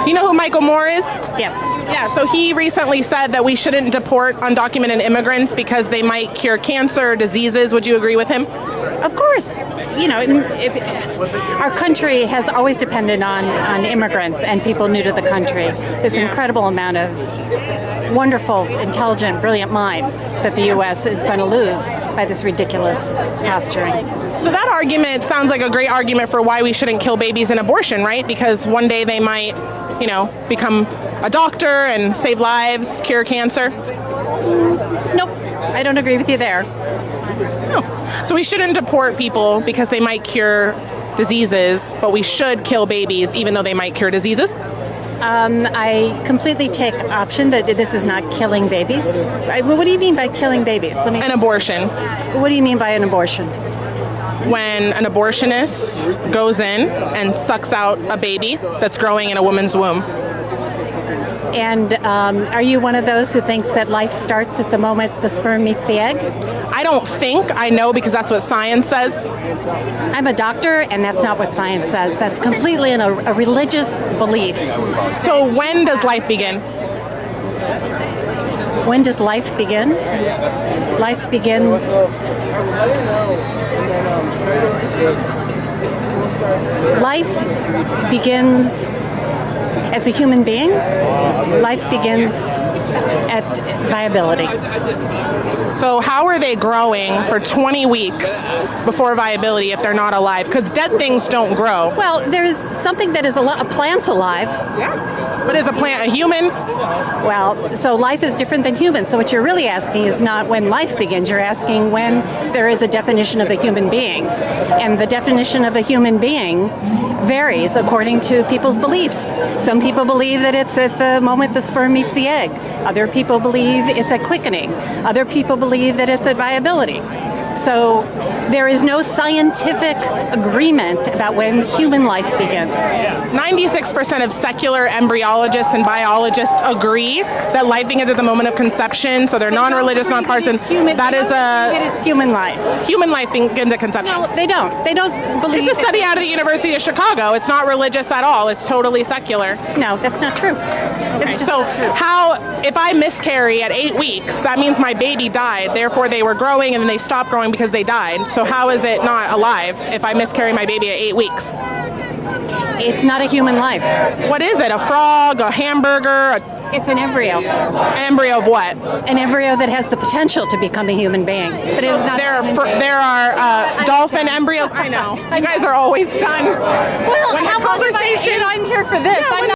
You know who Michael Moore is? Yes. Yeah, so he recently said that we shouldn't deport undocumented immigrants because they might cure cancer or diseases. Would you agree with him? Of course. You know, our country has always depended on immigrants and people new to the country. This incredible amount of wonderful, intelligent, brilliant minds that the U.S. is going to lose by this ridiculous posturing. So that argument sounds like a great argument for why we shouldn't kill babies in abortion, right? Because one day they might, become a doctor and save lives, cure cancer. Nope, I don't agree with you there. No. So we shouldn't deport people because they might cure diseases, but we should kill babies even though they might cure diseases? I completely take option that this is not killing babies. What do you mean by killing babies? An abortion. What do you mean by an abortion? When an abortionist goes in and sucks out a baby that's growing in a woman's womb. And are you one of those who thinks that life starts at the moment the sperm meets the egg? I don't think. I know because that's what science says. I'm a doctor, and that's not what science says. That's completely a religious belief. So when does life begin? When does life begin? Life begins... Life begins as a human being. Life begins at viability. So how are they growing for 20 weeks before viability if they're not alive? Because dead things don't grow. Well, there's something that is a plant's alive. Yeah. But is a plant a human? Well, so life is different than humans. So what you're really asking is not when life begins. You're asking when there is a definition of a human being. And the definition of a human being varies according to people's beliefs. Some people believe that it's at the moment the sperm meets the egg. Other people believe it's at quickening. Other people believe that it's at viability. So there is no scientific agreement about when human life begins. 96% of secular embryologists and biologists agree that life begins at the moment of conception, so they're non-religious, non-partisan. It's human life. Human life begins at conception. No, they don't. They don't believe... It's a study out of the University of Chicago. It's not religious at all. It's totally secular. No, that's not true. So if I miscarry at 8 weeks, that means my baby died. Therefore, they were growing and then they stopped growing because they died. So how is it not alive if I miscarry my baby at 8 weeks? It's not a human life. What is it? A frog? A hamburger? It's an embryo. An embryo of what? An embryo that has the potential to become a human being. But it is not. There are dolphin embryos. I know. You guys are always done. Well, how about I'm here for this? I'm not